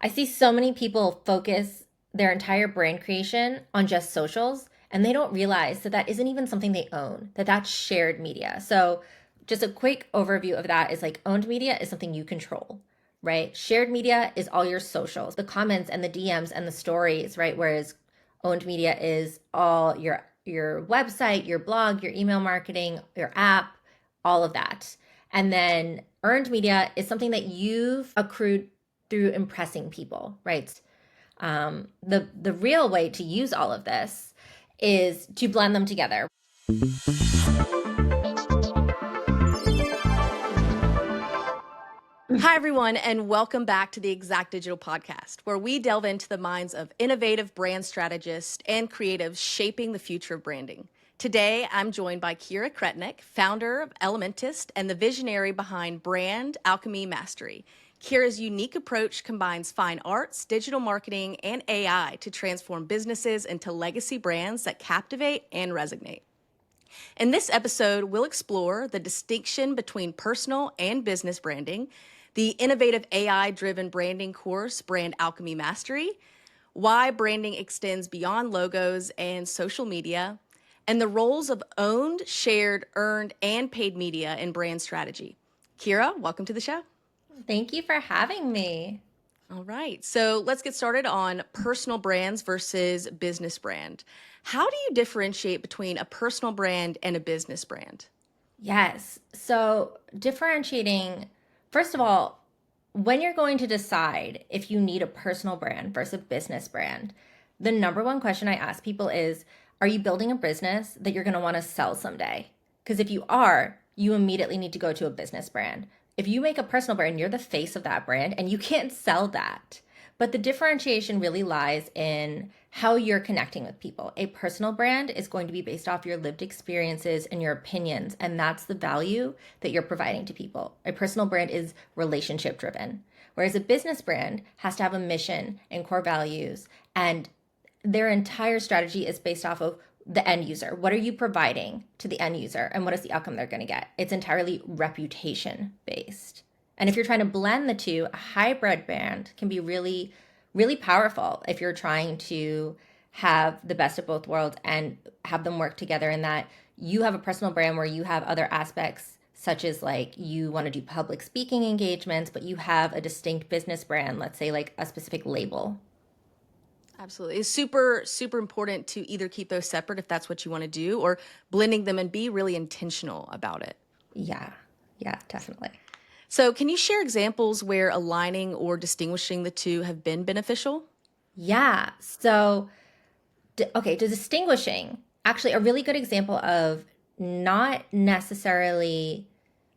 I see so many people focus their entire brand creation on just socials, and they don't realize that that isn't even something they own, that that's shared media. So just a quick overview of that is like owned media is something you control, right? Shared media is all your socials, the comments and the DMs and the stories, right? Whereas owned media is all your website, your blog, your email marketing, your app, all of that. And then earned media is something that you've accrued through impressing people, right? The real way to use all of this is to blend them together. Hi, everyone, and welcome back to the Exact Digital Podcast, where we delve into the minds of innovative brand strategists and creatives shaping the future of branding. Today, I'm joined by Keira Krenek, founder of Elementsist and the visionary behind Brand Alchemy Mastery. Keira's unique approach combines fine arts, digital marketing, and AI to transform businesses into legacy brands that captivate and resonate. In this episode, we'll explore the distinction between personal and business branding, the innovative AI-driven branding course, Brand Alchemy Mastery, why branding extends beyond logos and social media, and the roles of owned, shared, earned, and paid media in brand strategy. Keira, welcome to the show. Thank you for having me. All right, so let's get started on personal brands versus business brand. How do you differentiate between a personal brand and a business brand? Yes. So differentiating, first of all, when you're going to decide if you need a personal brand versus a business brand, the number one question I ask people is, are you building a business that you're going to want to sell someday? Because if you are, you immediately need to go to a business brand. If you make a personal brand, you're the face of that brand and you can't sell that. But the differentiation really lies in how you're connecting with people. A personal brand is going to be based off your lived experiences and your opinions, and that's the value that you're providing to people. A personal brand is relationship driven, whereas a business brand has to have a mission and core values, and their entire strategy is based off of the end user. What are you providing to the end user, and what is the outcome they're going to get? It's entirely reputation based. And if you're trying to blend the two, a hybrid brand can be really, really powerful if you're trying to have the best of both worlds and have them work together in that you have a personal brand where you have other aspects such as like you want to do public speaking engagements, but you have a distinct business brand, let's say like a specific label. Absolutely. It's super, super important to either keep those separate if that's what you want to do, or blending them and be really intentional about it. Yeah, yeah, definitely. So, can you share examples where aligning or distinguishing the two have been beneficial? Yeah. So, okay, to distinguishing, actually, a really good example of not necessarily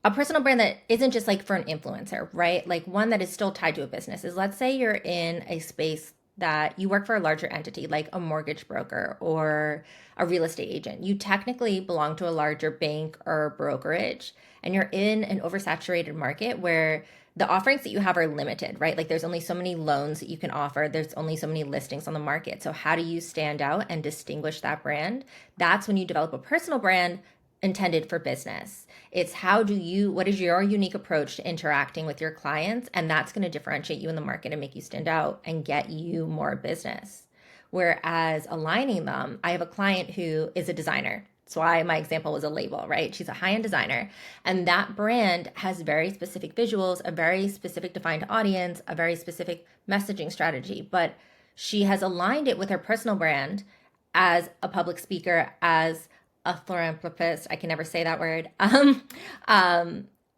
a personal brand that isn't just like for an influencer, right? Like one that is still tied to a business is, let's say you're in a space that you work for a larger entity like a mortgage broker or a real estate agent. You technically belong to a larger bank or brokerage, and you're in an oversaturated market where the offerings that you have are limited, right? Like there's only so many loans that you can offer, there's only so many listings on the market. So how do you stand out and distinguish that brand? That's when you develop a personal brand intended for business. It's what is your unique approach to interacting with your clients? And that's going to differentiate you in the market and make you stand out and get you more business. Whereas aligning them, I have a client who is a designer. That's why my example was a label, right? She's a high-end designer. And that brand has very specific visuals, a very specific defined audience, a very specific messaging strategy. But she has aligned it with her personal brand as a public speaker, as a philanthropist. I can never say that word.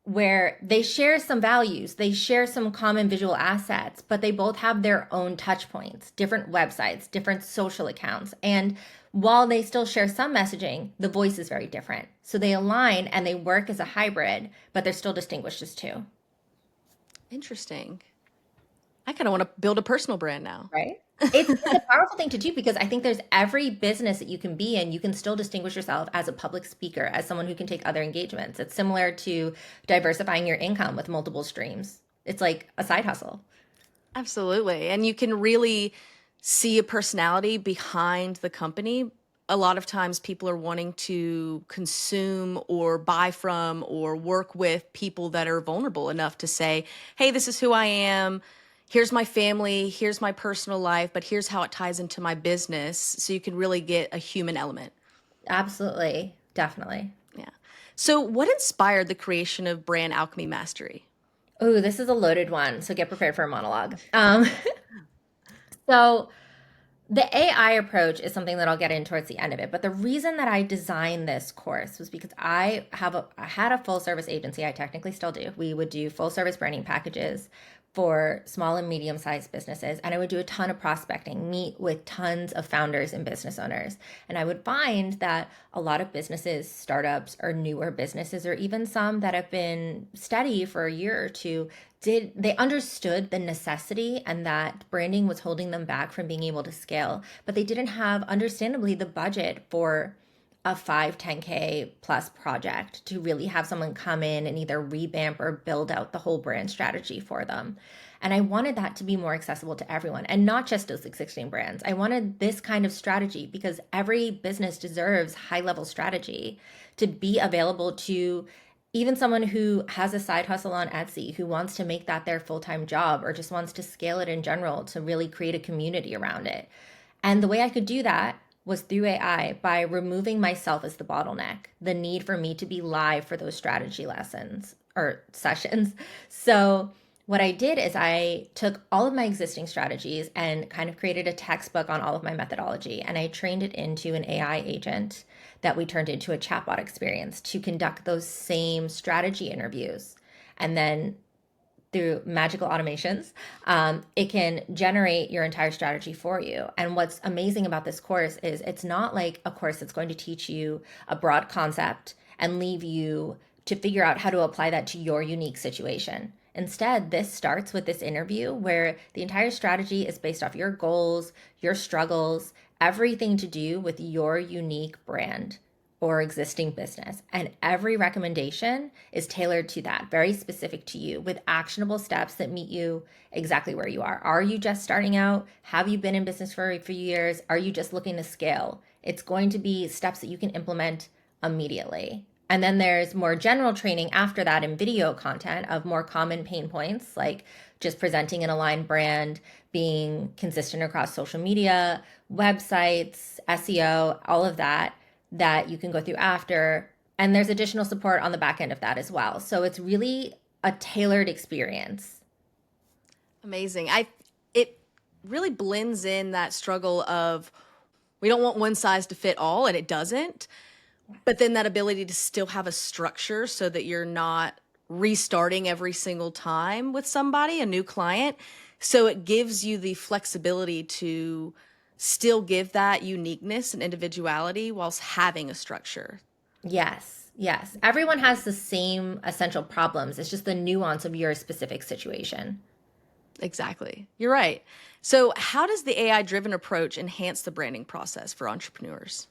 Where they share some values, they share some common visual assets, but they both have their own touch points, different websites, different social accounts. And while they still share some messaging, the voice is very different. So they align and they work as a hybrid, but they're still distinguished as two. Interesting. I kind of want to build a personal brand now. Right? It's a powerful thing to do because I think there's every business that you can be in, you can still distinguish yourself as a public speaker, as someone who can take other engagements. It's similar to diversifying your income with multiple streams. It's like a side hustle. Absolutely. And you can really see a personality behind the company. A lot of times people are wanting to consume or buy from or work with people that are vulnerable enough to say, hey, this is who I am. here's my family, here's my personal life, but here's how it ties into my business. So you can really get a human element. Absolutely. Definitely. Yeah. So, what inspired the creation of Brand Alchemy Mastery? Oh, this is a loaded one, so get prepared for a monologue. So the AI approach is something that I'll get in towards the end of it. But the reason that I designed this course was because I had a full service agency. I technically still do. We would do full service branding packages for small and medium sized businesses. And I would do a ton of prospecting, meet with tons of founders and business owners. And I would find that a lot of businesses, startups, or newer businesses, or even some that have been steady for a year or two, they understood the necessity and that branding was holding them back from being able to scale, but they didn't have, understandably, the budget for a 5-10K plus project to really have someone come in and either revamp or build out the whole brand strategy for them. And I wanted that to be more accessible to everyone and not just those existing brands. I wanted this kind of strategy because every business deserves high level strategy to be available to even someone who has a side hustle on Etsy, who wants to make that their full time job or just wants to scale it in general to really create a community around it. And the way I could do that was through AI by removing myself as the bottleneck, the need for me to be live for those strategy lessons or sessions. So, what I did is I took all of my existing strategies and kind of created a textbook on all of my methodology, and I trained it into an AI agent that we turned into a chatbot experience to conduct those same strategy interviews. And then through magical automations, it can generate your entire strategy for you. And what's amazing about this course is it's not like a course that's going to teach you a broad concept and leave you to figure out how to apply that to your unique situation. Instead, this starts with this interview where the entire strategy is based off your goals, your struggles, everything to do with your unique brand or existing business. And every recommendation is tailored to that, very specific to you, with actionable steps that meet you exactly where you are. Are you just starting out? Have you been in business for a few years? Are you just looking to scale? It's going to be steps that you can implement immediately. And then there's more general training after that in video content of more common pain points, like just presenting an aligned brand, being consistent across social media, websites, SEO, all of that that you can go through after. And there's additional support on the back end of that as well. So it's really a tailored experience. Amazing. It really blends in that struggle of we don't want one size to fit all, and it doesn't. But then that ability to still have a structure so that you're not restarting every single time with somebody, a new client. So it gives you the flexibility to still give that uniqueness and individuality whilst having a structure. Yes, yes. Everyone has the same essential problems. It's just the nuance of your specific situation. Exactly. You're right. So, how does the AI driven approach enhance the branding process for entrepreneurs?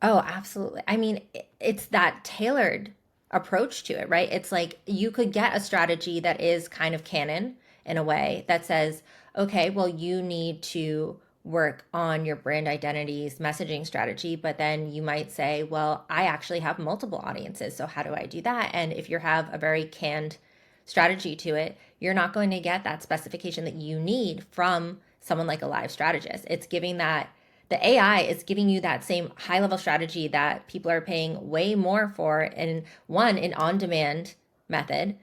Oh, absolutely. I mean, it's that tailored approach to it, right? It's like you could get a strategy that is kind of canon in a way that says, okay, well, you need to work on your brand identity's messaging strategy, but then you might say, well, I actually have multiple audiences. So how do I do that? And if you have a very canned strategy to it, you're not going to get that specification that you need from someone like a live strategist. It's giving that the AI is giving you that same high level strategy that people are paying way more for in one, an on demand method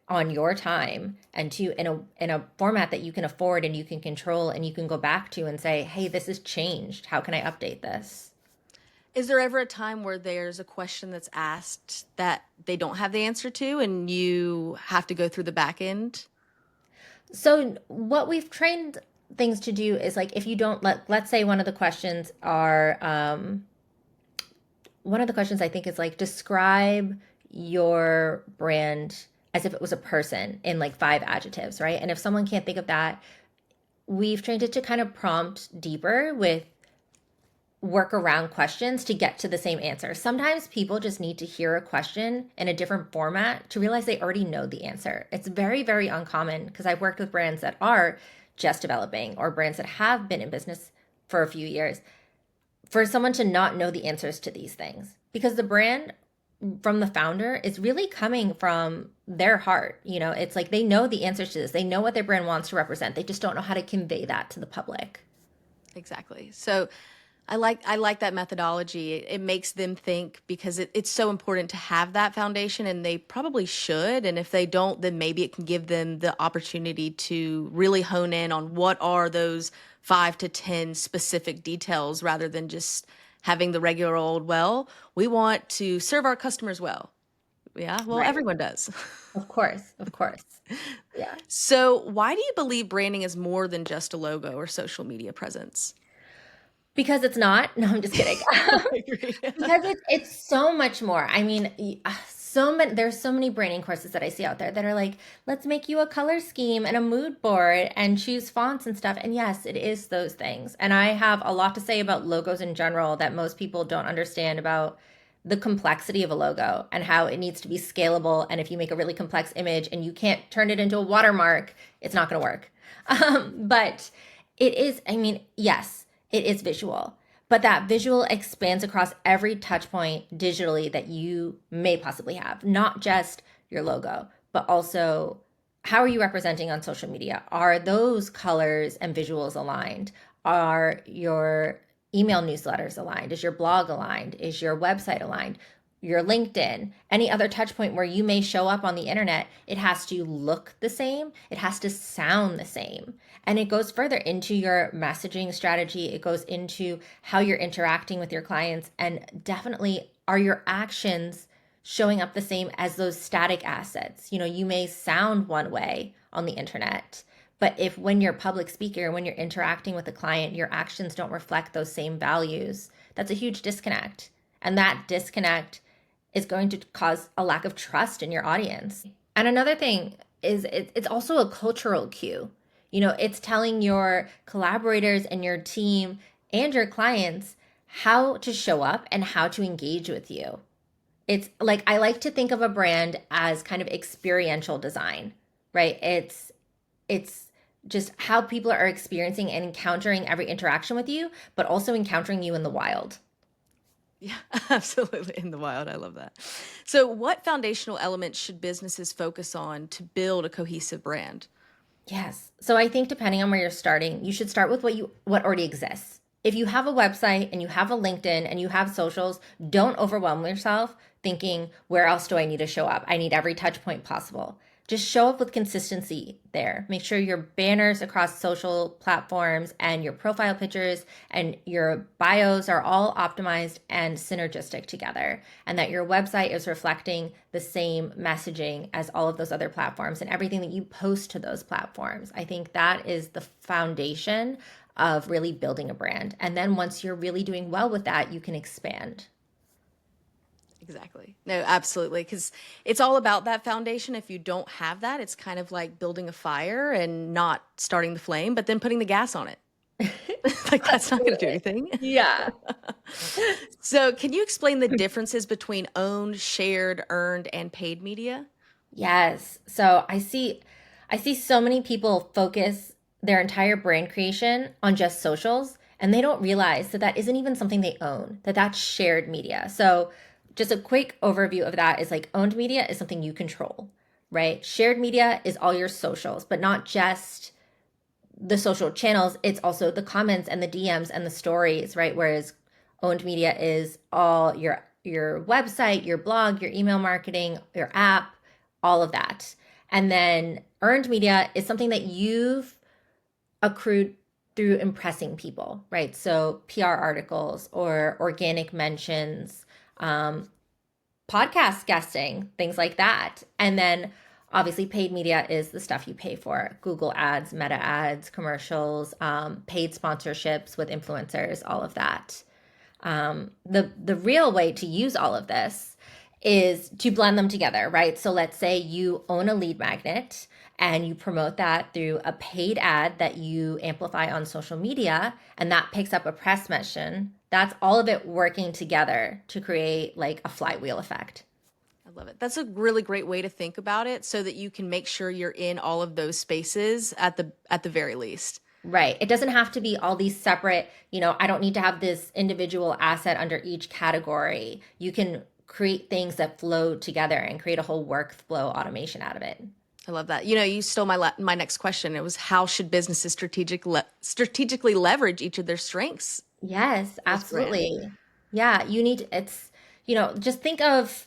on your time, and two, in a format that you can afford and you can control and you can go back to and say, hey, this has changed. How can I update this? Is there ever a time where there's a question that's asked that they don't have the answer to and you have to go through the back end? So what we've trained things to do is like if you don't let's say one of the questions are one of the questions I think is like describe your brand as if it was a person in like 5 adjectives, right? And if someone can't think of that, we've trained it to kind of prompt deeper with workaround questions to get to the same answer. Sometimes people just need to hear a question in a different format to realize they already know the answer. It's very, very uncommon because I've worked with brands that are just developing or brands that have been in business for a few years for someone to not know the answers to these things because the brand from the founder is really coming from their heart. It's like they know the answers to this. They know what their brand wants to represent. They just don't know how to convey that to the public. Exactly. So I like that methodology. It makes them think because it's so important to have that foundation, and they probably should. And if they don't, then maybe it can give them the opportunity to really hone in on what are those 5 to 10 specific details rather than just having the regular old, well, we want to serve our customers well. Yeah, well, Right. everyone does. Of course. Of course. Yeah. So, why do you believe branding is more than just a logo or social media presence? Because it's not. No, I'm just kidding. I agree. Because it's so much more. I mean, there's so many branding courses that I see out there that are like, let's make you a color scheme and a mood board and choose fonts and stuff. And yes, it is those things. And I have a lot to say about logos in general that most people don't understand about the complexity of a logo and how it needs to be scalable. And if you make a really complex image and you can't turn it into a watermark, it's not going to work. But it is, I mean, yes, it is visual, but that visual expands across every touch point digitally that you may possibly have, not just your logo, but also how are you representing on social media? Are those colors and visuals aligned? Are your email newsletters aligned? Is your blog aligned? Is your website aligned? Your LinkedIn, any other touch point where you may show up on the internet, it has to look the same. It has to sound the same. And it goes further into your messaging strategy. It goes into how you're interacting with your clients. And definitely, are your actions showing up the same as those static assets? You may sound one way on the internet, but if when you're a public speaker, when you're interacting with a client, your actions don't reflect those same values, that's a huge disconnect. And that disconnect is going to cause a lack of trust in your audience. And another thing is it's also a cultural cue. It's telling your collaborators and your team and your clients how to show up and how to engage with you. It's like I like to think of a brand as kind of experiential design, right? It's just how people are experiencing and encountering every interaction with you, but also encountering you in the wild. Yeah, absolutely. In the wild. I love that. So, what foundational elements should businesses focus on to build a cohesive brand? Yes. So I think depending on where you're starting, you should start with what already exists. If you have a website and you have a LinkedIn and you have socials, don't overwhelm yourself thinking, where else do I need to show up? I need every touch point possible. Just show up with consistency there. Make sure your banners across social platforms and your profile pictures and your bios are all optimized and synergistic together, and that your website is reflecting the same messaging as all of those other platforms and everything that you post to those platforms. I think that is the foundation of really building a brand. And then once you're really doing well with that, you can expand. Exactly. No, absolutely. Because it's all about that foundation. If you don't have that, it's kind of like building a fire and not starting the flame, but then putting the gas on it. Like, that's not going to do anything. Yeah. So, can you explain the differences between owned, shared, earned, and paid media? Yes. So I see so many people focus their entire brand creation on just socials, and they don't realize that that isn't even something they own, that that's shared media. So just a quick overview of that is like owned media is something you control, right? Shared media is all your socials, but not just the social channels, it's also the comments and the DMs and the stories, right? Whereas owned media is all your website, your blog, your email marketing, your app, all of that. And then earned media is something that you've accrued through impressing people, right? So PR articles or organic mentions, um, podcast guesting, things like that. And then obviously paid media is the stuff you pay for: Google ads, Meta ads, commercials, paid sponsorships with influencers, all of that. The real way to use all of this is to blend them together, right? So let's say you own a lead magnet and you promote that through a paid ad that you amplify on social media, and that picks up a press mention. That's all of it working together to create like a flywheel effect. I love it. That's a really great way to think about it so that you can make sure you're in all of those spaces at the very least. Right. It doesn't have to be all these separate, I don't need to have this individual asset under each category. You can create things that flow together and create a whole workflow automation out of it. I love that. You stole my next question. It was how should businesses strategically leverage each of their strengths Yes, as brand? absolutely. Yeah, just think of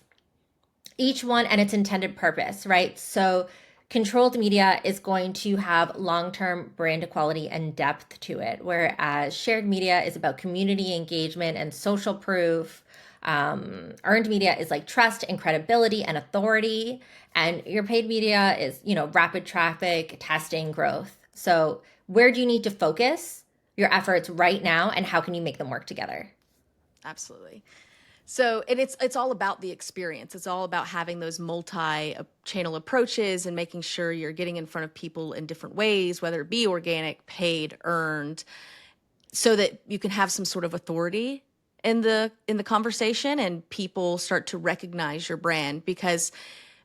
each one and its intended purpose, right? So, controlled media is going to have long term brand equality and depth to it, whereas shared media is about community engagement and social proof. Earned media is like trust and credibility and authority. And your paid media is, rapid traffic, testing, growth. So, where do you need to focus your efforts right now and how can you make them work together? Absolutely. So, and it's all about the experience. It's all about having those multi-channel approaches and making sure you're getting in front of people in different ways, whether it be organic, paid, earned, so that you can have some sort of authority in the conversation and people start to recognize your brand, because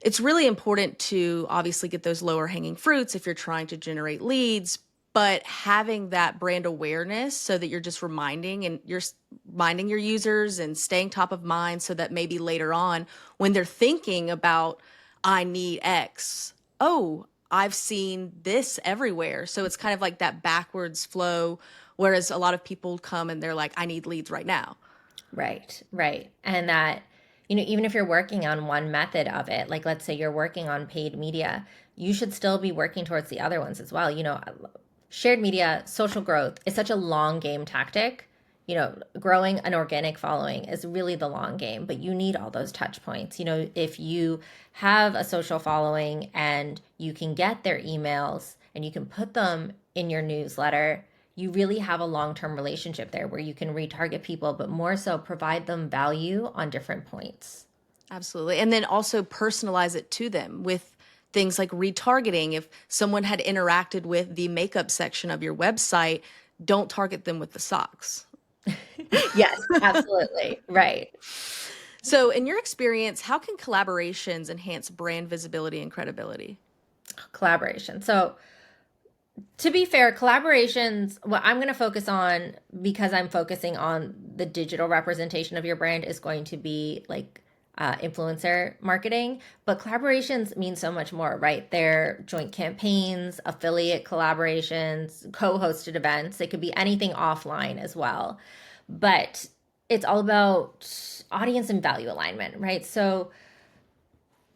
it's really important to obviously get those lower hanging fruits if you're trying to generate leads, but having that brand awareness so that you're just reminding your users and staying top of mind, so that maybe later on when they're thinking about I need X, oh, I've seen this everywhere. So it's kind of like that backwards flow, whereas a lot of people come and they're like, I need leads right now. Right, right. And that, even if you're working on one method of it, like let's say you're working on paid media, you should still be working towards the other ones as well. Shared media, social growth is such a long game tactic. Growing an organic following is really the long game, but you need all those touch points. If you have a social following and you can get their emails and you can put them in your newsletter, you really have a long-term relationship there where you can retarget people, but more so provide them value on different points. Absolutely. And then also personalize it to them with things like retargeting. If someone had interacted with the makeup section of your website, don't target them with the socks. Yes, absolutely. Right. So, in your experience, how can collaborations enhance brand visibility and credibility? Collaboration. So, to be fair, collaborations, what I'm going to focus on, because I'm focusing on the digital representation of your brand, is going to be like influencer marketing. But collaborations mean so much more, right? They're joint campaigns, affiliate collaborations, co hosted events. It could be anything offline as well. But it's all about audience and value alignment, right? So,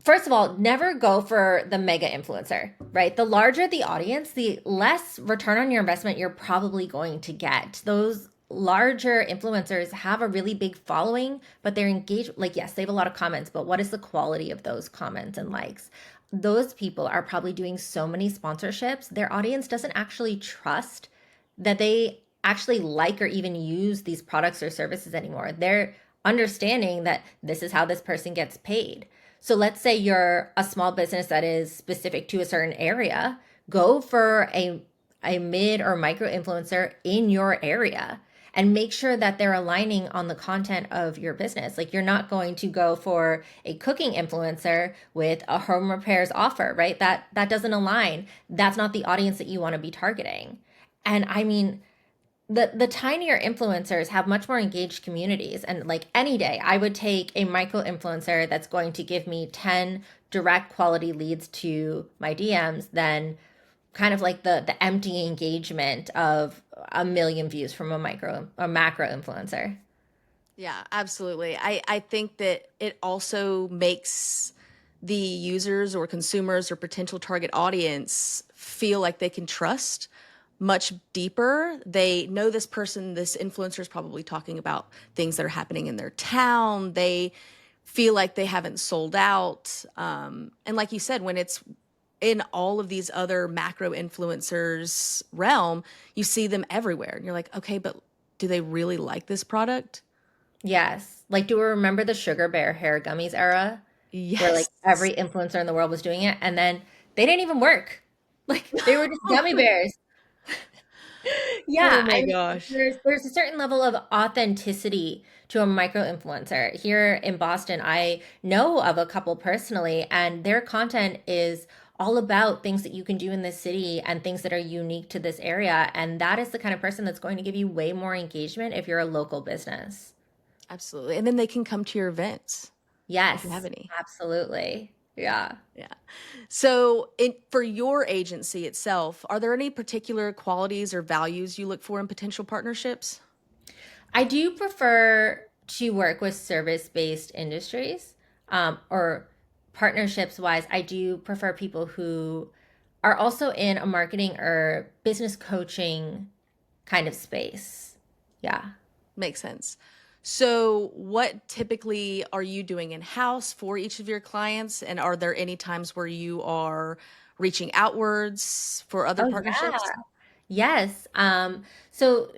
first of all, never go for the mega influencer, right? The larger the audience, the less return on your investment you're probably going to get. Those larger influencers have a really big following, but they're engaged. Like, yes, they have a lot of comments, but what is the quality of those comments and likes? Those people are probably doing so many sponsorships. Their audience doesn't actually trust that they actually like or even use these products or services anymore. They're understanding that this is how this person gets paid. So let's say you're a small business that is specific to a certain area, go for a mid or micro influencer in your area and make sure that they're aligning on the content of your business. Like, you're not going to go for a cooking influencer with a home repairs offer, right? That doesn't align. That's not the audience that you want to be targeting. And I mean, the tinier influencers have much more engaged communities, and like any day I would take a micro influencer that's going to give me 10 direct quality leads to my DMs than kind of like the empty engagement of a million views from a macro influencer. Yeah, absolutely. I think that it also makes the users or consumers or potential target audience feel like they can trust much deeper. They know this person, this influencer is probably talking about things that are happening in their town. They feel like they haven't sold out. And like you said, when it's in all of these other macro influencers realm, you see them everywhere. And you're like, okay, but do they really like this product? Yes, like, do we remember the sugar bear hair gummies era where like Yes. every influencer in the world was doing it, and then they didn't even work. Like, they were just gummy bears. Oh Yeah, I my mean, gosh. there's a certain level of authenticity to a micro influencer. Here in Boston, I know of a couple personally, and their content is all about things that you can do in this city and things that are unique to this area. And that is the kind of person that's going to give you way more engagement if you're a local business. Absolutely. And then they can come to your events. if you have Yes, any. absolutely. Yeah. Yeah. So, for your agency itself, are there any particular qualities or values you look for in potential partnerships? I do prefer to work with service-based industries, or partnerships wise. I do prefer people who are also in a marketing or business coaching kind of space. Yeah. Makes sense. So, what typically are you doing in house for each of your clients? And are there any times where you are reaching outwards for other Oh yeah. partnerships? Yes. So,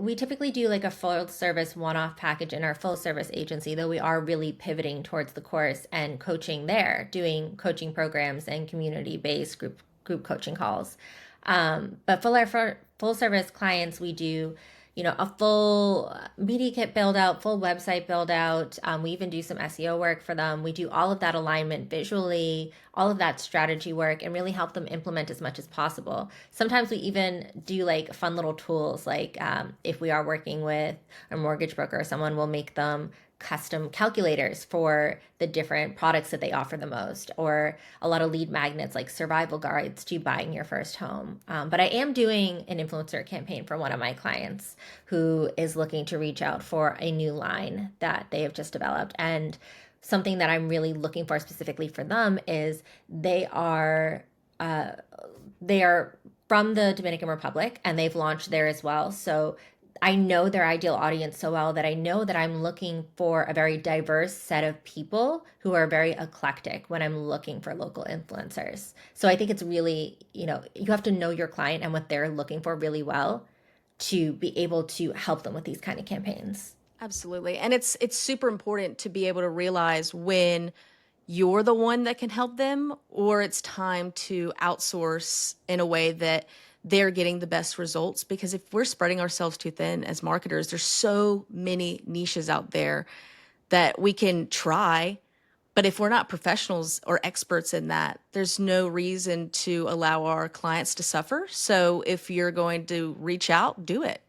we typically do like a full service one-off package in our full service agency, though we are really pivoting towards the course and coaching there, doing coaching programs and community-based group coaching calls. But for full service clients, we do, a full media kit build out, full website build out. We even do some SEO work for them. We do all of that alignment visually, all of that strategy work, and really help them implement as much as possible. Sometimes we even do like fun little tools, like if we are working with a mortgage broker, someone will make them custom calculators for the different products that they offer the most, or a lot of lead magnets like survival guides to buying your first home. But I am doing an influencer campaign for one of my clients who is looking to reach out for a new line that they have just developed. And something that I'm really looking for specifically for them is uh, they are from the Dominican Republic and they've launched there as well. So I know their ideal audience so well that I know that I'm looking for a very diverse set of people who are very eclectic when I'm looking for local influencers. So I think it's really, you have to know your client and what they're looking for really well to be able to help them with these kind of campaigns. Absolutely. And it's super important to be able to realize when you're the one that can help them or it's time to outsource in a way that they're getting the best results, because if we're spreading ourselves too thin as marketers, there's so many niches out there that we can try, but if we're not professionals or experts in that, there's no reason to allow our clients to suffer. So if you're going to reach out, do it.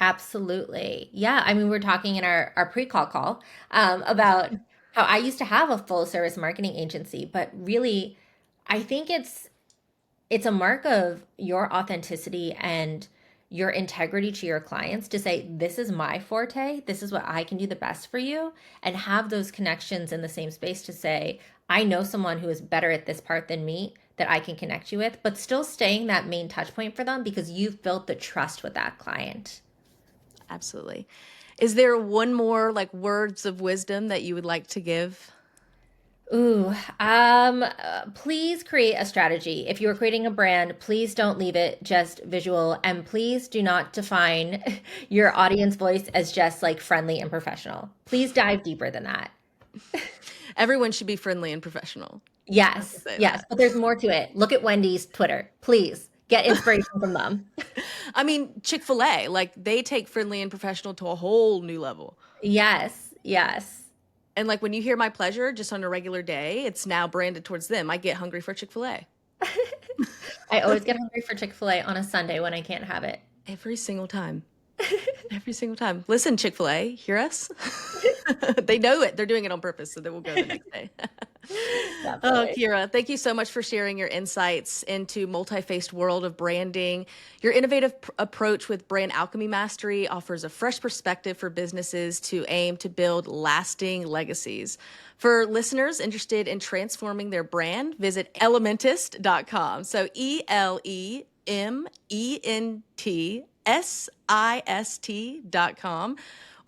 Absolutely. Yeah. I mean, we're talking in our pre-call call about how I used to have a full service marketing agency, but really, I think it's a mark of your authenticity and your integrity to your clients to say, this is my forte, this is what I can do the best for you, and have those connections in the same space to say, I know someone who is better at this part than me that I can connect you with, but still staying that main touch point for them because you've built the trust with that client. Absolutely. Is there one more like words of wisdom that you would like to give? Ooh, please create a strategy. If you're creating a brand, please don't leave it just visual, and please do not define your audience voice as just like friendly and professional. Please dive deeper than that. Everyone should be friendly and professional. I can Yes, say yes, that. but there's more to it. Look at Wendy's Twitter. Please get inspiration from them. I mean, Chick-fil-A, like they take friendly and professional to a whole new level. Yes, yes. And like when you hear my pleasure just on a regular day, it's now branded towards them. I get hungry for Chick-fil-A I always get hungry for Chick-fil-A on a Sunday when I can't have it. every single time. Every single time. Listen, Chick-fil-A, hear us? They know it. They're doing it on purpose, so they will go the next day. Oh, Definitely. Keira, thank you so much for sharing your insights into multi-faced world of branding. Your innovative approach with brand alchemy mastery offers a fresh perspective for businesses to aim to build lasting legacies. For listeners interested in transforming their brand, visit elementist.com. So ELEMENTSIST.com,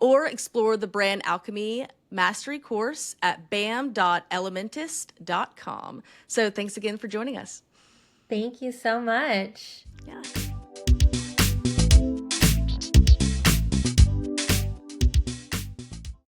or explore the brand alchemy mastery course at bam.elementist.com. So thanks again for joining us. Thank you so much. Yeah.